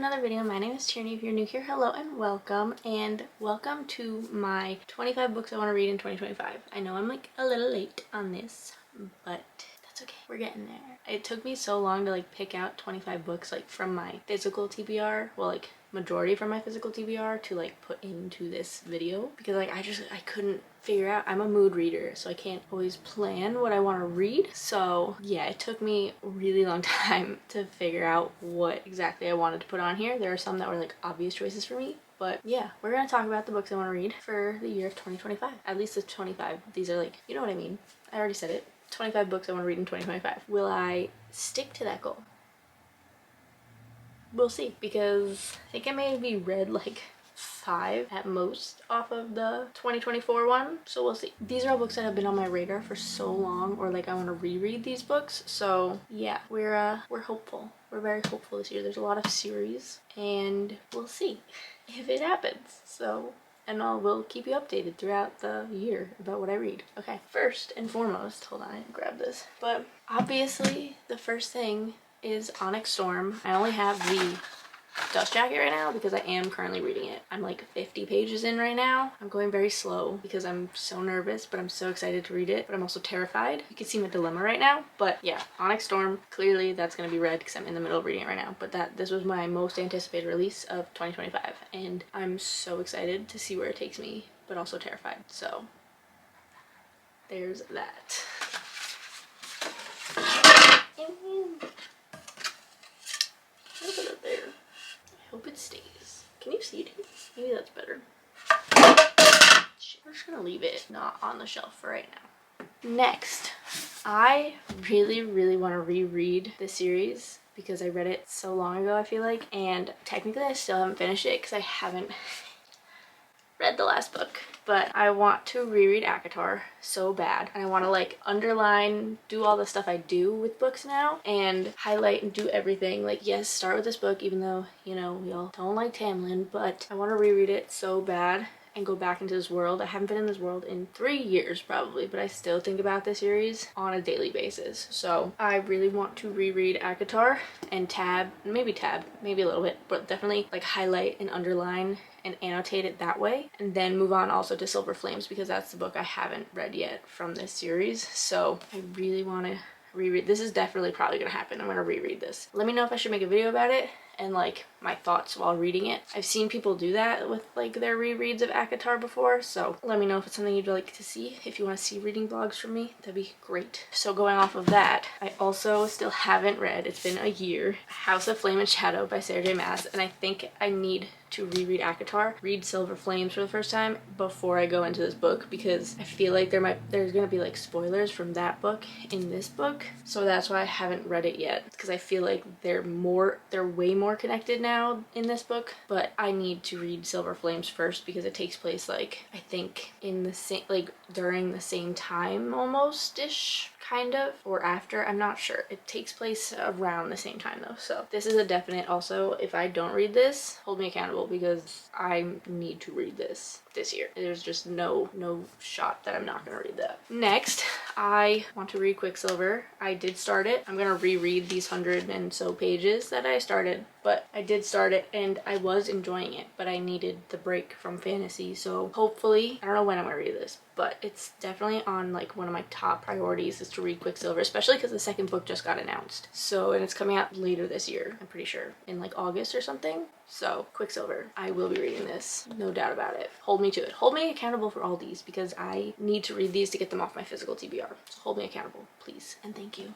another video. My name is Tierney. If you're new here, hello and welcome. And welcome to my 25 books I want to read in 2025. I know I'm like a little late on this, but that's okay. We're getting there. It took me so long to like pick out 25 books like from my physical TBR. Well, like majority from my physical TBR to like put into this video because like I couldn't figure out. I'm a mood reader, so I can't always plan what I want to read. So yeah, it took me a really long time to figure out what exactly I wanted to put on here. There are some that were like obvious choices for me, but yeah, we're gonna talk about the books I want to read for the year of 2025. At least the 25. These are like, you know what I mean. I already said it. 25 books I want to read in 2025. Will I stick to that goal? We'll see, because I think I maybe read like 5 at most off of the 2024 one, so we'll see. These are all books that have been on my radar for so long, or like I want to reread these books, so yeah, we're hopeful. We're very hopeful this year. There's a lot of series and we'll see if it happens. So we'll keep you updated throughout the year about what I read. Okay, first and foremost, hold on, I didn't grab this, but obviously the first thing is Onyx Storm. I only have the dust jacket right now because I am currently reading it. I'm like 50 pages in right now. I'm going very slow because I'm so nervous, but I'm so excited to read it, but I'm also terrified. You can see my dilemma right now, but yeah, Onyx Storm, clearly that's gonna be read because I'm in the middle of reading it right now, but this was my most anticipated release of 2025 and I'm so excited to see where it takes me, but also terrified. So there's that. Put it up there. I hope it stays. Can you see it here? Maybe that's better. We're just gonna leave it not on the shelf for right now. Next, I really want to reread the series because I read it so long ago, I feel like, and technically I still haven't finished it because I haven't read the last book, but I want to reread ACOTAR so bad, and I want to like underline, do all the stuff I do with books now, and highlight and do everything. Like, yes, start with this book, even though, you know, we all don't like Tamlin, but I want to reread it so bad and go back into this world. I haven't been in this world in 3 years probably, but I still think about this series on a daily basis. So I really want to reread ACOTAR and maybe a little bit, but definitely like highlight and underline and annotate it that way, and then move on also to Silver Flames because that's the book I haven't read yet from this series. So I really want to reread. This is definitely probably gonna happen. I'm gonna reread this. Let me know if I should make a video about it and like my thoughts while reading it. I've seen people do that with like their rereads of ACOTAR before, so let me know if it's something you'd like to see. If you want to see reading vlogs from me, that'd be great. So going off of that, I also still haven't read, it's been a year, House of Flame and Shadow by Sarah J Maas, and I think I need to reread ACOTAR, read Silver Flames for the first time before I go into this book, because I feel like there's gonna be like spoilers from that book in this book, so that's why I haven't read it yet, because I feel like they're way more connected now in this book. But I need to read Silver Flames first because it takes place like I think in the same, like during the same time almost ish, kind of, or after, I'm not sure. It takes place around the same time though, so this is a definite. Also, if I don't read this, hold me accountable because I need to read this year. There's just no shot that I'm not gonna read that. Next, I want to read Quicksilver. I did start it. I'm gonna reread these 100 and so pages that I started, but I did start it and I was enjoying it, but I needed the break from fantasy, so hopefully, I don't know when I'm gonna read this, but it's definitely on like one of my top priorities is to read Quicksilver, especially because the second book just got announced. So, and it's coming out later this year, I'm pretty sure, in like August or something. So Quicksilver, I will be reading this, no doubt about it. Hold me to it. Hold me accountable for all these because I need to read these to get them off my physical TBR. So hold me accountable, please, and thank you.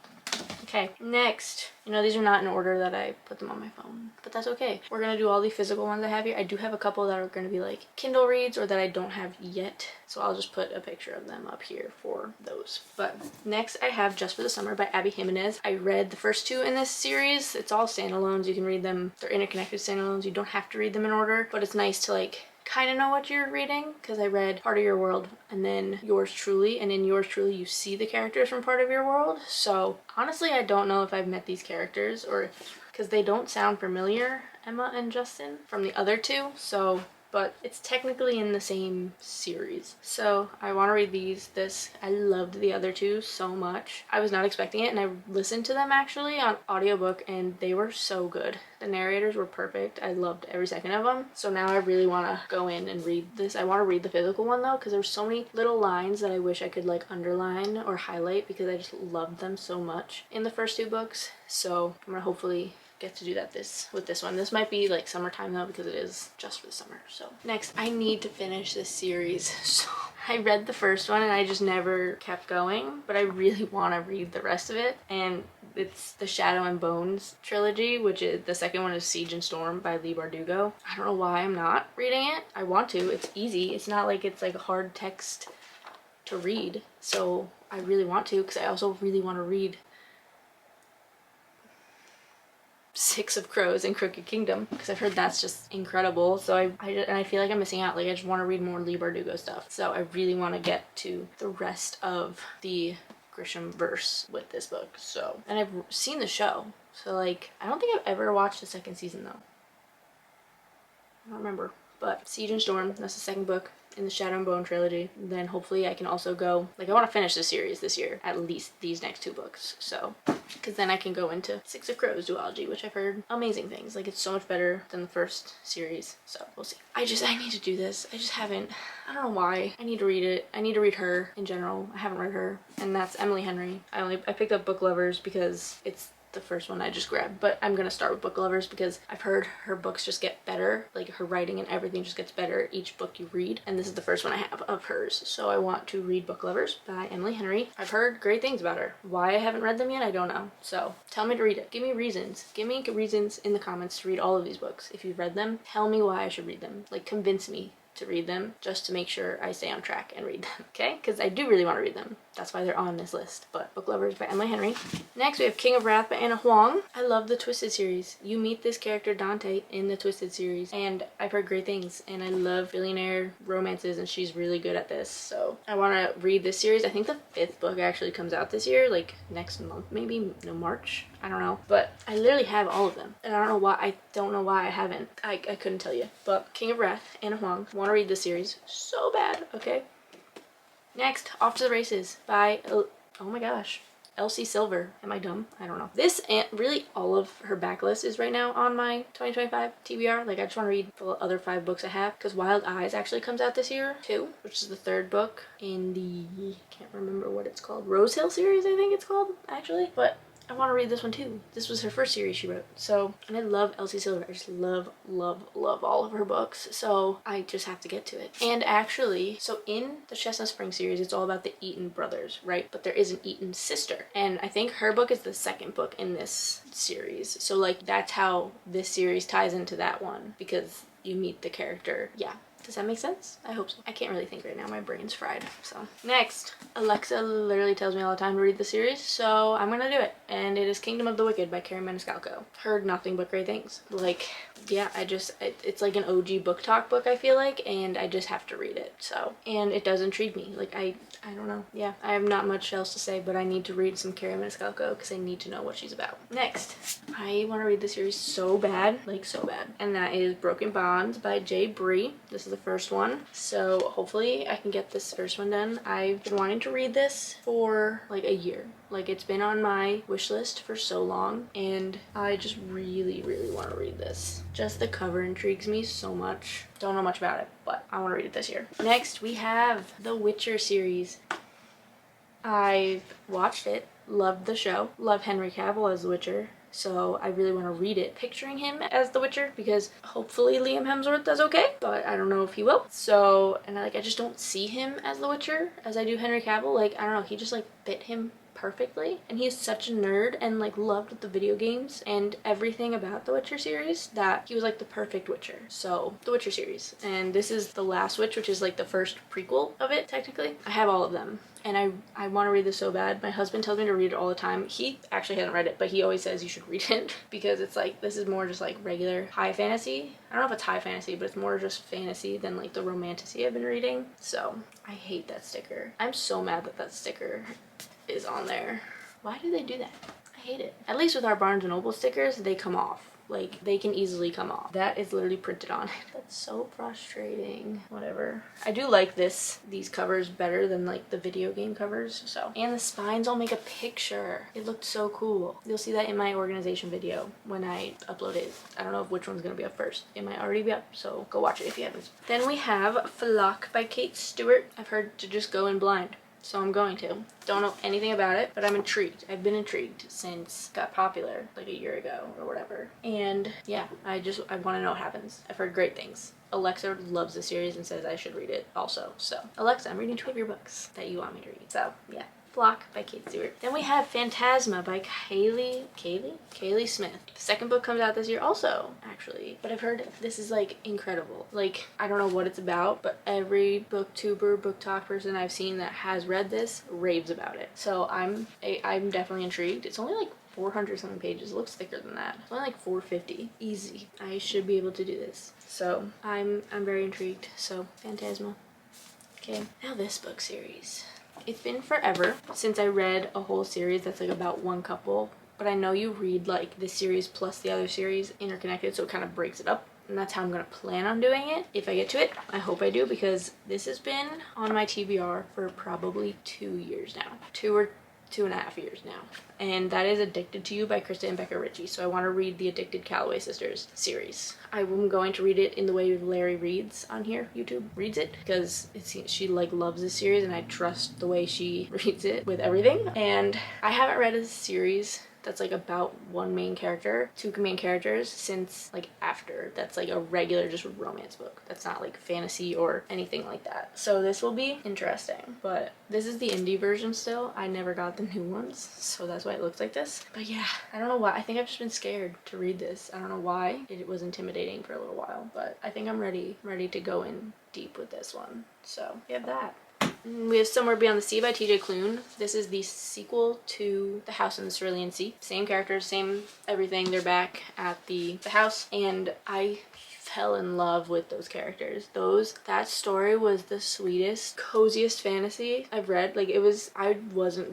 Okay, next, you know, these are not in order that I put them on my phone, but that's okay. We're gonna do all the physical ones I have here. I do have a couple that are gonna be like Kindle reads or that I don't have yet, so I'll just put a picture of them up here for those. But next I have Just for the Summer by Abby Jimenez. I read the first 2 in this series. It's all standalones. You can read them, they're interconnected standalones. You don't have to read them in order, but it's nice to like kind of know what you're reading, because I read Part of Your World and then Yours Truly, and in Yours Truly you see the characters from Part of Your World. So honestly, I don't know if I've met these characters or because they don't sound familiar, Emma and Justin, from the other 2. So but it's technically in the same series. So I want to read this. I loved the other two so much. I was not expecting it, and I listened to them actually on audiobook, and they were so good. The narrators were perfect. I loved every second of them. So now I really want to go in and read this. I want to read the physical one though, because there's so many little lines that I wish I could like underline or highlight, because I just loved them so much in the first two books. So I'm gonna hopefully get to do that with this one. This might be like summertime though, because it is just for the summer. So next, I need to finish this series. So I read the first one and I just never kept going, but I really want to read the rest of it, and it's the Shadow and Bones trilogy, which is the second one is Siege and Storm by Leigh Bardugo. I don't know why I'm not reading it. I want to. It's easy. It's not like it's like a hard text to read, so I really want to, because I also really want to read Six of Crows and Crooked Kingdom, because I've heard that's just incredible. So I feel like I'm missing out. Like, I just want to read more Leigh Bardugo stuff. So I really want to get to the rest of the Grisham verse with this book. So, and I've seen the show, so like I don't think I've ever watched the second season though. I don't remember. But Siege and Storm, that's the second book in the Shadow and Bone trilogy. Then hopefully I can also go, like, I want to finish the series this year, at least these next two books. So, because then I can go into Six of Crows duology, which I've heard amazing things. Like, it's so much better than the first series. So we'll see. I need to do this. I just haven't. I don't know why. I need to read it. I need to read her in general. I haven't read her, and that's Emily Henry. I picked up Book Lovers because it's the first one I just grabbed, but I'm gonna start with Book Lovers because I've heard her books just get better, like her writing and everything just gets better each book you read, and this is the first one I have of hers. So I want to read Book Lovers by Emily Henry. I've heard great things about her. Why I haven't read them yet, I don't know. So tell me to read it. Give me reasons. Give me reasons in the comments to read all of these books. If you've read them, tell me why I should read them. Like, convince me to read them just to make sure I stay on track and read them, okay? Because I do really want to read them. That's why they're on this list. But Book Lovers by Emily Henry. Next, we have King of Wrath by Anna Huang. I love the Twisted series. You meet this character Dante in the Twisted series, and I've heard great things, and I love billionaire romances, and she's really good at this. So I want to read this series. I think the 5th book actually comes out this year, like next month, maybe, no, March. I don't know, but I literally have all of them, and I don't know why I haven't. I couldn't tell you. But King of Wrath, Anna Huang. Want to read this series so bad, okay? Next, Off to the Races by, oh my gosh, Elsie Silver. Am I dumb? I don't know. This, and really all of her backlist is right now on my 2025 TBR. Like, I just want to read the other 5 books I have, because Wild Eyes actually comes out this year too, which is the 3rd book in the, can't remember what it's called, Rose Hill series, I think it's called, actually. But I want to read this one too. This was her first series she wrote. So, and I love Elsie Silver. I just love all of her books. So I just have to get to it. And actually, so in the Chestnut Spring series, it's all about the Eaton brothers, right? But there is an Eaton sister. And I think her book is the 2nd book in this series. So like, that's how this series ties into that one, because you meet the character. Yeah. Does that make sense? I hope so. I can't really think right now. My brain's fried. So next, Alexa literally tells me all the time to read the series, so I'm gonna do it. And it is Kingdom of the Wicked by Carrie Maniscalco. Heard nothing but great things. Like, yeah, it's like an OG book talk book, I feel like, and I just have to read it. So, and it does intrigue me. Like, I don't know. Yeah, I have not much else to say, but I need to read some Carrie Maniscalco because I need to know what she's about. Next, I want to read the series so bad, like so bad, and that is Broken Bonds by Jay Bree. This is the first one, so hopefully I can get this first one done. I've been wanting to read this for like a year. Like, it's been on my wish list for so long, and I just really want to read this. Just the cover intrigues me so much. Don't know much about it, but I want to read it this year. Next, we have the Witcher series. I've watched it, loved the show, love Henry Cavill as the Witcher. So I really want to read it picturing him as the Witcher, because hopefully Liam Hemsworth does okay, but I don't know if he will. So, and I just don't see him as the Witcher as I do Henry Cavill. Like, I don't know, he just like fit him perfectly, and he's such a nerd and like loved the video games and everything about the Witcher series that he was like the perfect Witcher. So the Witcher series, and this is the last Witch, which is like the first prequel of it technically. I have all of them, and I want to read this so bad. My husband tells me to read it all the time. He actually hasn't read it, but he always says you should read it because it's like, this is more just like regular high fantasy. I don't know if it's high fantasy, but it's more just fantasy than like the romantasy I've been reading. So I hate that sticker. I'm so mad that that sticker is on there. Why do they do that? I hate it. At least with our Barnes & Noble stickers, they come off. Like, they can easily come off. That is literally printed on it. That's so frustrating. Whatever. I do like these covers better than like the video game covers, so. And the spines all make a picture. It looked so cool. You'll see that in my organization video when I upload it. I don't know which one's gonna be up first. It might already be up, so go watch it if you haven't. Then we have Flock by Kate Stewart. I've heard to just go in blind, so I'm going to. Don't know anything about it, but I'm intrigued. I've been intrigued since it got popular like a year ago or whatever. And yeah, I want to know what happens. I've heard great things. Alexa loves the series and says I should read it also. So Alexa, I'm reading 2 of your books that you want me to read. So yeah. Flock by Kate Stewart. Then we have Phantasma by Kaylee Smith. The second book comes out this year also, actually. But I've heard this is like incredible. Like, I don't know what it's about, but every booktuber, book talk person I've seen that has read this raves about it. So I'm definitely intrigued. It's only like 400 something pages. It looks thicker than that. It's only like 450. Easy. I should be able to do this. So I'm very intrigued. So Phantasma. Okay. Now this book series. It's been forever since I read a whole series that's like about one couple, but I know you read like this series plus the other series interconnected, so it kind of breaks it up, and that's how I'm gonna plan on doing it if I get to it. I hope I do, because this has been on my TBR for probably 2 years now. 2 or 2.5 years now. And that is Addicted to You by Krista and Becca Ritchie. So I want to read the Addicted Calloway Sisters series. I'm going to read it in the way Larry reads on here, YouTube reads it, because she like loves this series and I trust the way she reads it with everything. And I haven't read a series that's like about one main character, 2 main characters, since like After. That's like a regular just romance book. That's not like fantasy or anything like that. So this will be interesting. But this is the indie version still. I never got the new ones, so that's why it looks like this. But yeah, I don't know why. I think I've just been scared to read this. I don't know why. It was intimidating for a little while, but I think I'm ready to go in deep with this one. So we have that. We have Somewhere Beyond the Sea by TJ Klune. This is the sequel to The House in the Cerulean Sea. Same characters, same everything. They're back at the house, and I fell in love with those characters. That story was the sweetest, coziest fantasy I've read. Like, it was,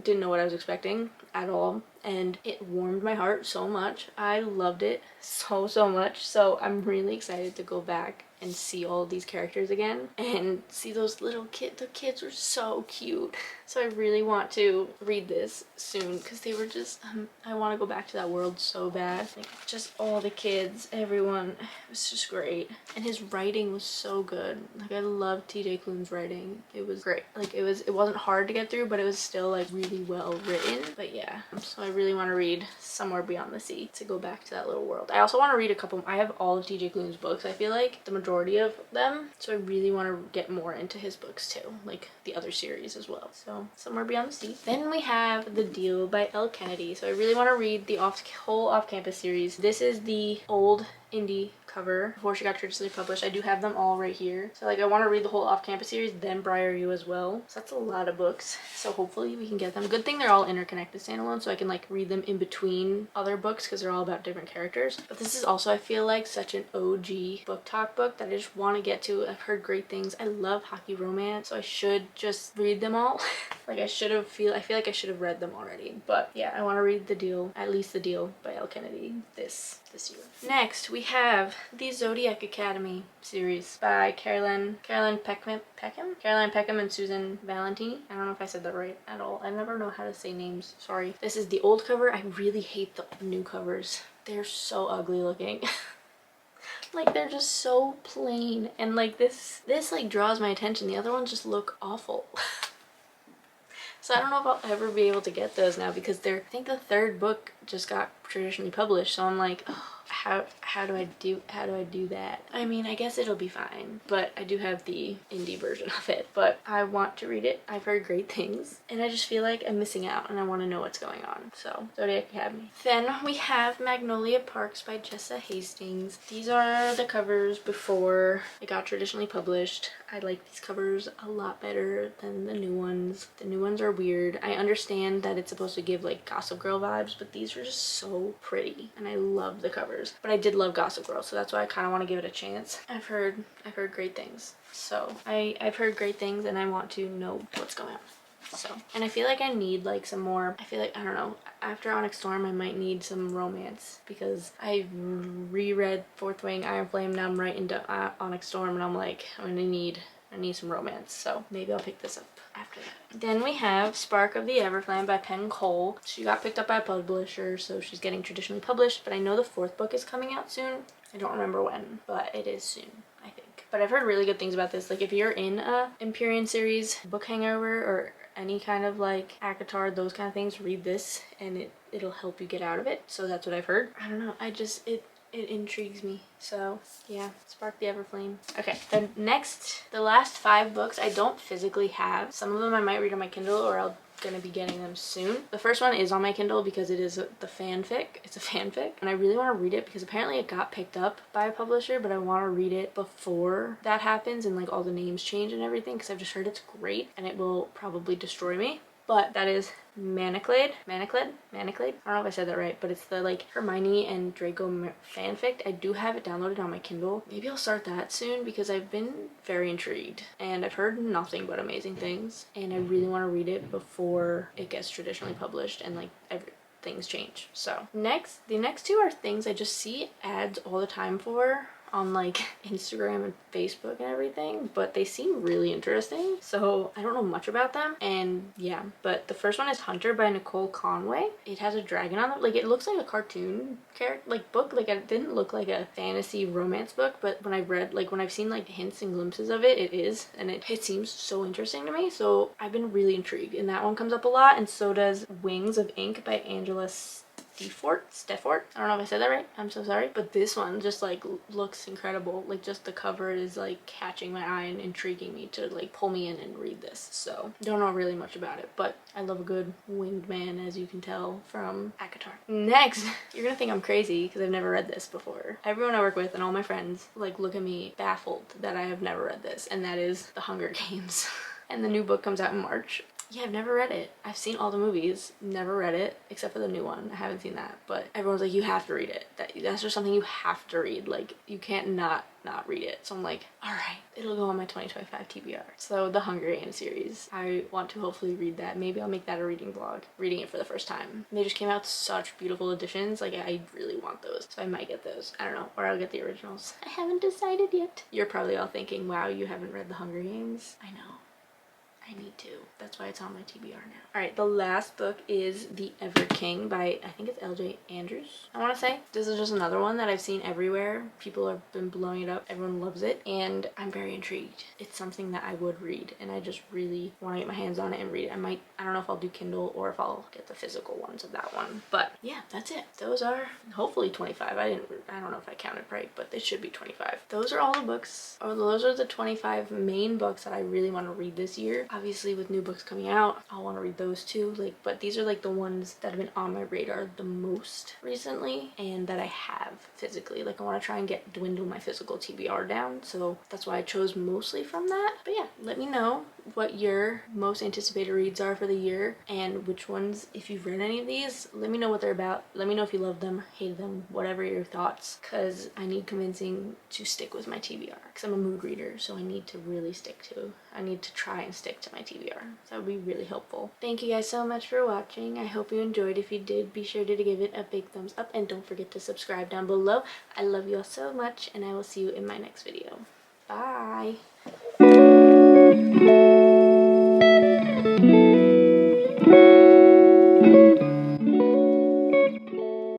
didn't know what I was expecting at all, and it warmed my heart so much. I loved it so much. So I'm really excited to go back and see all of these characters again and see those little kids. The kids were so cute. So I really want to read this soon, because they were just I want to go back to that world so bad. Like, just all the kids, everyone. It was just great. And his writing was so good. Like, I love TJ Klune's writing. It was great. Like, it wasn't hard to get through, but it was still like really well written. But yeah, so I really want to read Somewhere Beyond the Sea to go back to that little world. I also want to read a couple. I have all of TJ Klune's books, I feel like, the majority of them, so I really want to get more into his books too, like the other series as well. So Somewhere Beyond the Sea. Then we have The Deal by Elle Kennedy. So I really want to read the whole off-campus series. This is the old indie cover before she got traditionally published. I do have them all right here. So like, I want to read the whole off-campus series, then Briar U as well. So that's a lot of books. So hopefully we can get them. Good thing they're all interconnected standalone, so I can like read them in between other books, because they're all about different characters. But this is also, I feel like, such an OG book talk book that I just want to get to. I've heard great things. I love hockey romance, so I should just read them all. Like, I feel like I should have read them already. But yeah, I want to read The Deal, at least The Deal by Elle Kennedy this year. Next, we have the Zodiac Academy series by Caroline Peckham and Susan Valentini. I don't know if I said that right at all. I never know how to say names. Sorry. This is the old cover. I really hate the new covers. They're so ugly looking. Like, they're just so plain, and like this like draws my attention. The other ones just look awful. So I don't know if I'll ever be able to get those now, because I think the 3rd book just got traditionally published. So I'm like, oh, how do I do that? I mean, I guess it'll be fine, but I do have the indie version of it, but I want to read it. I've heard great things, and I just feel like I'm missing out, and I want to know what's going on. So Zodiac Academy. Then we have Magnolia Parks by Jessa Hastings. These are the covers before it got traditionally published. I like these covers a lot better than the new ones. The new ones are weird. I understand that it's supposed to give like Gossip Girl vibes, but these were just so pretty, and I love the covers. But I did love Gossip Girl, so that's why I kind of want to give it a chance. I've heard great things. So I've heard great things, and I want to know what's going on. So, and I feel like I need like some more, I feel like, I don't know, after Onyx Storm I might need some romance, because I reread Fourth Wing, Iron Flame, now I'm right into Onyx Storm, and I'm like, I need some romance, so maybe I'll pick this up after that. Then we have Spark of the Everflame by Penn Cole. She got picked up by a publisher, so she's getting traditionally published, but I know the 4th book is coming out soon. I don't remember when, but it is soon, I think. But I've heard really good things about this. Like, if you're in a Empyrean series book hangover or any kind of like ACOTAR, those kind of things, read this and it'll help you get out of it. So that's what I've heard. I don't know, it intrigues me. So yeah, Spark the Everflame. Okay, the last 5 books I don't physically have. Some of them I might read on my Kindle, or I'll gonna be getting them soon. The first one is on my Kindle because it is the fanfic. It's a fanfic, and I really want to read it because apparently it got picked up by a publisher, but I want to read it before that happens and like all the names change and everything, because I've just heard it's great and it will probably destroy me. But that is Manaclade. I don't know if I said that right, but it's the like Hermione and Draco fanfic. I do have it downloaded on my Kindle. Maybe I'll start that soon because I've been very intrigued and I've heard nothing but amazing things, and I really want to read it before it gets traditionally published and like things change. So the next 2 are things I just see ads all the time for on like Instagram and Facebook and everything, but they seem really interesting, so I don't know much about them. And yeah, but the first one is Hunter by Nicole Conway. It has a dragon on it. Like, it looks like a cartoon character, like book. Like, it didn't look like a fantasy romance book, but when I've seen like hints and glimpses of it, it is, and it seems so interesting to me, so I've been really intrigued. And that one comes up a lot, and so does Wings of Ink by Angela Steffort. I don't know if I said that right. I'm so sorry. But this one just like looks incredible. Like, just the cover is like catching my eye and intriguing me to like pull me in and read this. So don't know really much about it, but I love a good winged man, as you can tell from ACOTAR. Next, you're gonna think I'm crazy because I've never read this before. Everyone I work with and all my friends like look at me baffled that I have never read this, and that is The Hunger Games. And the new book comes out in March. Yeah, I've never read it. I've seen all the movies, never read it, except for the new one. I haven't seen that, but everyone's like, you have to read it. That's just something you have to read. Like, you can't not read it. So I'm like, all right, it'll go on my 2025 TBR. So the Hunger Games series, I want to hopefully read that. Maybe I'll make that a reading vlog, reading it for the first time. They just came out such beautiful editions. Like, I really want those, so I might get those. I don't know, or I'll get the originals. I haven't decided yet. You're probably all thinking, wow, you haven't read the Hunger Games. I know. I need to. That's why it's on my TBR now. Alright, the last book is The Ever King by, I think it's LJ Andrews, I want to say. This is just another one that I've seen everywhere. People have been blowing it up. Everyone loves it. And I'm very intrigued. It's something that I would read. And I just really want to get my hands on it and read it. I don't know if I'll do Kindle or if I'll get the physical ones of that one. But yeah, that's it. Those are hopefully 25. I don't know if I counted right, but they should be 25. Those are all the books. Oh, those are the 25 main books that I really want to read this year. Obviously, with new books coming out, I'll want to read those too. Like, but these are like the ones that have been on my radar the most recently and that I have physically. Like, I want to try and dwindle my physical TBR down, so that's why I chose mostly from that. But yeah, let me know what your most anticipated reads are for the year and which ones, if you've read any of these, let me know what they're about. Let me know if you love them, hated them, whatever your thoughts, because I need convincing to stick with my TBR, because I'm a mood reader, so I need to try and stick to my TBR. So that would be really helpful. Thank you guys so much for watching. I hope you enjoyed. If you did, be sure to give it a big thumbs up and don't forget to subscribe down below. I love you all so much, and I will see you in my next video. Bye!